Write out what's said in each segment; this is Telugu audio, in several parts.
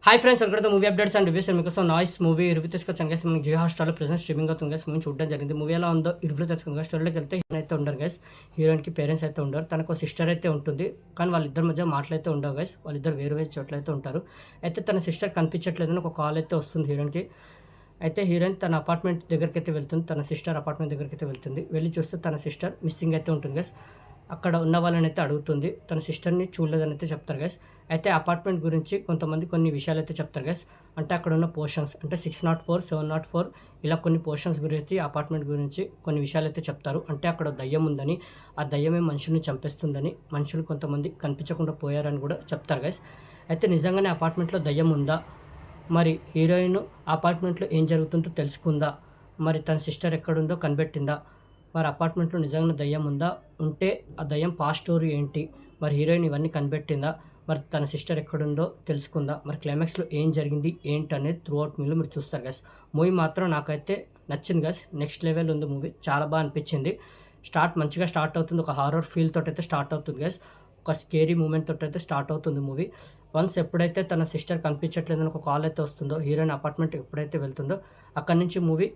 Hi friends, welcome to movie updates and reviews. మీకోసం నాయిస్ మూవీ రివ్యూ తెచ్చుకొచ్చాను గైస్. మనకి జియో హాట్‌స్టార్‌లో ప్రెజెంట్ స్ట్రీమింగ్ అవుతుంది గైస్. మూవీ చూడడం జరిగింది. మూవీ ఎలా ఉందో రివ్యూ తెచ్చుకుందాం గైస్. స్టోరీలోకి వెళ్తే హీరోయిన్ అయితే ఉండరు గైస్. హీరోయిన్‌కి పేరెంట్స్ అయితే ఉండరు. తనకు సిస్టర్ అయితే ఉంటుంది. కానీ వాళ్ళిద్దరి మధ్య మాటలైతే ఉండవు గైస్. వాళ్ళిద్దరు వేరు వేరు చోట్ల అయితే ఉంటారు. అయితే తన సిస్టర్ కనిపించట్లేదని ఒక కాల్ అయితే వస్తుంది హీరోయిన్‌కి. అయితే హీరోయిన్ తన అపార్ట్మెంట్ దగ్గరికి అయితే వెళ్తుంది. తన సిస్టర్ అపార్ట్మెంట్ దగ్గరికి అయితే వెళ్తుంది. వెళ్ళి చూస్తే తన సిస్టర్ మిస్సింగ్ అయితే ఉంటుంది గైస్. అక్కడ ఉన్న వాళ్ళని అయితే అడుగుతుంది. తన సిస్టర్‌ని చూడలేదని అయితే చెప్తారు గైస్. అయితే అపార్ట్మెంట్ గురించి కొంతమంది కొన్ని విషయాలు అయితే చెప్తారు గైస్. అంటే అక్కడ ఉన్న పోర్షన్స్ అంటే 604, 704 ఇలా కొన్ని పోర్షన్స్ గురించి అపార్ట్మెంట్ గురించి కొన్ని విషయాలు అయితే చెప్తారు. అంటే అక్కడ దయ్యం ఉందని, ఆ దయ్యమే మనుషుల్ని చంపేస్తుందని, మనుషులు కొంతమంది కనిపించకుండా పోయారని కూడా చెప్తారు గైస్. అయితే నిజంగానే అపార్ట్మెంట్‌లో దయ్యం ఉందా? మరి హీరోయిన్ అపార్ట్మెంట్‌లో ఏం జరుగుతుందో తెలుసుకుందా? మరి తన సిస్టర్ ఎక్కడుందో కనిపెట్టిందా? మరి అపార్ట్మెంట్‌లో నిజంగానే దయ్యం ఉందా? ఉంటే ఆ దయ్యం పాస్ట్ స్టోరీ ఏంటి? మరి హీరోయిన్ ఇవన్నీ కనిపెట్టిందా? మరి తన సిస్టర్ ఎక్కడుందో తెలుసుకుందా? మరి క్లైమాక్స్‌లో ఏం జరిగింది? ఏంటనేది త్రూ అవుట్ మూవీలో మీరు చూస్తారు గైస్. మూవీ మాత్రం నాకైతే నచ్చింది గైస్. నెక్స్ట్ లెవెల్ ఉంది మూవీ. చాలా అనిపించింది. మంచిగా స్టార్ట్ అవుతుంది. ఒక హారర్ ఫీల్ తోటైతే స్టార్ట్ అవుతుంది గైస్. ఒక స్కేరీ మూమెంట్ తోటైతే స్టార్ట్ అవుతుంది మూవీ. వన్స్ ఎప్పుడైతే తన సిస్టర్ కనిపించట్లేదని ఒక కాల్ అయితే వస్తుందో, హీరోయిన్ అపార్ట్మెంట్‌కి ఎప్పుడైతే వెళ్తుందో, అక్కడి నుంచి మూవీ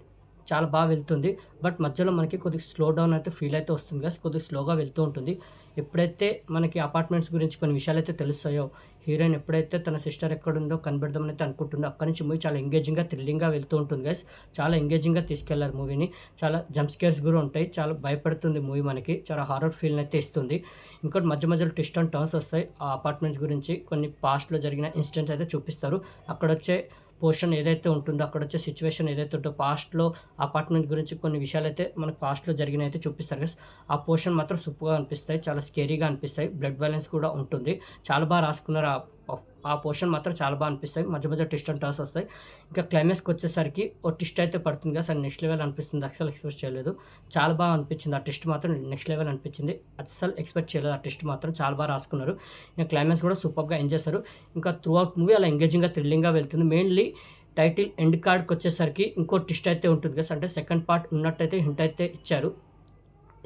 చాలా వెళ్తుంది. బట్ మధ్యలో మనకి కొద్దిగా స్లో డౌన్ అయితే ఫీల్ అయితే వస్తుంది గైస్. కొద్దిగా స్లోగా వెళ్తూ ఉంటుంది. ఎప్పుడైతే మనకి అపార్ట్మెంట్స్ గురించి కొన్ని విషయాలైతే తెలుస్తాయో, హీరోయిన్ ఎప్పుడైతే తన సిస్టర్ ఎక్కడుందో కనిపెడదామని అయితే అనుకుంటుందో, అక్కడి నుంచి మూవీ చాలా ఎంగేజింగ్‌గా, థ్రిల్లింగ్‌గా వెళ్తూ ఉంటుంది గైస్. చాలా ఎంగేజింగ్‌గా తీసుకెళ్లారు మూవీని. చాలా జంప్ స్కేర్స్ కూడా ఉంటాయి. చాలా భయపెడుతుంది మూవీ మనకి. చాలా హారర్ ఫీల్‌ని అయితే ఇస్తుంది. ఇంకోటి మధ్య మధ్యలో ట్విస్ట్ అండ్ టర్న్స్ వస్తాయి. ఆ అపార్ట్మెంట్స్ గురించి కొన్ని పాస్ట్‌లో జరిగిన ఇన్సిడెంట్స్ అయితే చూపిస్తారు. అక్కడొచ్చే పోర్షన్ ఏదైతే ఉంటుందో, అక్కడొచ్చే సిచ్యువేషన్ ఏదైతే ఉంటుందో, పాస్ట్‌లో అపార్ట్మెంట్ గురించి కొన్ని విషయాలైతే మనకు పాస్ట్‌లో జరిగినయితే చూపిస్తారు గైస్. ఆ పోర్షన్ మాత్రం సూపర్‌గా అనిపిస్తాయి. చాలా స్కేరీగా అనిపిస్తాయి. బ్లడ్ వైలెన్స్ కూడా ఉంటుంది. చాలా రాసుకున్నారు. ఆ పోర్షన్ మాత్రం చాలా అనిపిస్తాయి. మధ్య మధ్య ట్విస్ట్ అండ్ టర్న్స్ వస్తాయి. ఇంకా క్లైమాక్స్‌కొచ్చేసరికి ఓ ట్విస్ట్ అయితే పడుతుంది గైస్. అది నెక్స్ట్ లెవెల్ అనిపిస్తుంది. అస్సలు ఎక్స్‌పెక్ట్ చేయలేదు. చాలా అనిపించింది. ఆ ట్విస్ట్ మాత్రం నెక్స్ట్ లెవెల్ అనిపించింది. అస్సలు ఎక్స్‌పెక్ట్ చేయలేదు. ఆ ట్విస్ట్ మాత్రం చాలా రాసుకున్నారు. ఇంకా క్లైమాక్స్ కూడా సూపర్‌గా ఎంజాయ్ చేశారు. ఇంకా త్రూ అవుట్ మూవీ అలా ఎంగేజింగ్‌గా, థ్రిల్లింగ్‌గా వెళ్తుంది. మెయిన్‌లీ టైటిల్ ఎండ్ కార్డ్‌కొచ్చేసరికి ఇంకో ట్విస్ట్ అయితే ఉంటుంది గైస్. అంటే సెకండ్ పార్ట్ ఉన్నట్టయితే హింట్ అయితే ఇచ్చారు.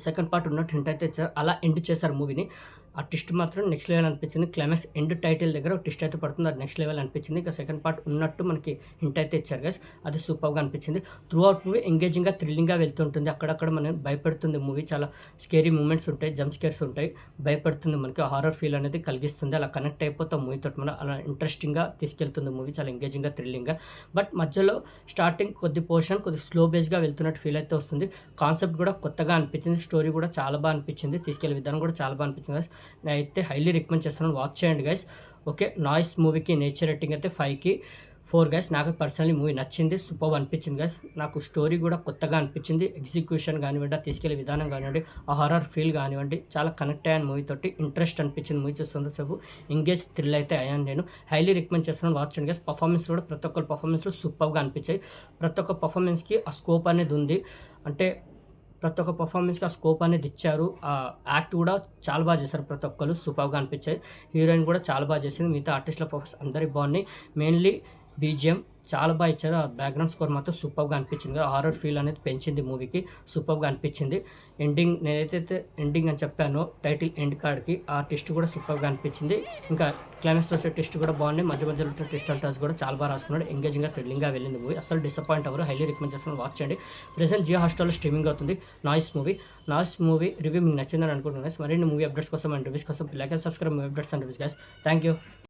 సెకండ్ పార్ట్ ఉన్నట్టు హింట్ అయితే ఇచ్చారు. అలా ఎండ్ చేశారు మూవీని. ఆ ట్విస్ట్ మాత్రం నెక్స్ట్ లెవెల్ అనిపించింది. క్లైమాక్స్ ఎండ్ టైటిల్ దగ్గర ఒక ట్విస్ట్ అయితే పడుతుంది. అది నెక్స్ట్ లెవెల్ అనిపించింది. ఇంకా సెకండ్ పార్ట్ ఉన్నట్టు మనకి హింట్ అయితే ఇచ్చారు గైస్. అది సూపర్‌గా అనిపించింది. త్రూ అవుట్ మూవీ ఎంగేజింగ్‌గా, థ్రిల్లింగ్‌గా వెళ్తుంటుంది. అక్కడక్కడ మనం భయపెడుతుంది మూవీ. చాలా స్కేరీ మూమెంట్స్ ఉంటాయి. జంప్ స్కేర్స్ ఉంటాయి. భయపెడుతుంది మనకి. హారర్ ఫీల్ అనేది కలిగిస్తుంది. అలా కనెక్ట్ అయిపోతాం మూవీ తోటి మనం. అలా ఇంట్రెస్టింగ్‌గా తీసుకెళ్తుంది మూవీ. చాలా ఎంగేజింగ్‌గా, థ్రిల్లింగ్‌గా. బట్ మధ్యలో స్టార్టింగ్ కొద్ది పోర్షన్ కొద్దిగా స్లో బేస్‌గా వెళ్తున్నట్టు ఫీల్ అయితే వస్తుంది. కాన్సెప్ట్ కూడా కొత్తగా అనిపించింది. స్టోరీ కూడా చాలా అనిపించింది. తీసుకెళ్ళే విధానం కూడా చాలా అనిపించింది గైస్. నేనైతే హైలీ రికమెండ్ చేస్తున్నాను. వాచ్ చేయండి గైస్. ఓకే, నాయిస్ మూవీకి నేచర్ రేటింగ్ అయితే 5కి 4 గైస్. నాకు పర్సనల్లీ మూవీ నచ్చింది. సూపర్బ్ అనిపించింది గైస్. నాకు స్టోరీ కూడా కొత్తగా అనిపించింది. ఎగ్జిక్యూషన్ కానివ్వండి, తీసుకెళ్లే విధానం కానివ్వండి, ఆ హారర్ ఫీల్ కానివ్వండి, చాలా కనెక్ట్ అయ్యాను మూవీ తోటి. ఇంట్రెస్ట్ అనిపించింది మూవీ చూస్తున్నంతసేపు. ఎంగేజ్, థ్రిల్ అయితే అయ్యాను నేను. హైలీ రికమెండ్ చేస్తున్నాను. వాచ్ చేయండి గైస్. పర్ఫార్మెన్స్ కూడా ప్రతి ఒక్కరి పర్ఫార్మెన్స్‌లో సూపర్‌గా అనిపించాయి. ప్రతి ఒక్క పర్ఫార్మెన్స్‌కి ఆ స్కోప్ అనేది ఉంది. అంటే ప్రతి ఒక్క పర్ఫార్మెన్స్‌కి ఆ స్కోప్ అనేది ఇచ్చారు. యాక్ట్ కూడా చాలా చేశారు ప్రతి ఒక్కళ్ళు. సూపర్‌గా అనిపించాయి. హీరోయిన్ కూడా చాలా చేసింది. మిగతా ఆర్టిస్ట్‌ల పర్ఫార్మెన్స్ అందరివి బాగున్నాయి. మెయిన్‌లీ బీజీఎం చాలా ఇచ్చారు. ఆ బ్యాక్‌గ్రౌండ్ స్కోర్ మాత్రం సూపర్‌గా అనిపించింది. హారర్ ఫీల్ అనేది పెంచింది మూవీకి. సూపర్‌గా అనిపించింది. నేనైతే ఎండింగ్ అని చెప్పానో టైటిల్ ఎండ్ కార్డ్‌కి ఆ ట్విస్ట్ కూడా సూపర్‌గా అనిపించింది. ఇంకా క్లైమాక్స్‌లో వచ్చే ట్విస్ట్ కూడా బాగున్నాయి. మధ్య మధ్యలో ట్విస్ట్ అండ్ టర్న్స్ కూడా చాలా రాసుకున్నాడు. ఎంగేజింగ్‌గా, థ్రిల్లింగ్‌గా వెళ్ళింది మూవీ. అసలు డిసప్పాయింట్ అవ్వరు. హైలీ రికమెండ్ చేస్తున్నాను. వాచ్ చేయండి. ప్రెజెంట్ జియో హాట్‌స్టార్‌లో స్ట్రీమింగ్ అవుతుంది నాయిస్ మూవీ రివ్యూ మీకు నచ్చిందని అనుకుంటున్నాను. మరిన్ని మూవీ అప్డేట్స్ కోసం అండ్ రివ్యూస్ కోసం like and subscribe movie updates and reviews guys. Thank you.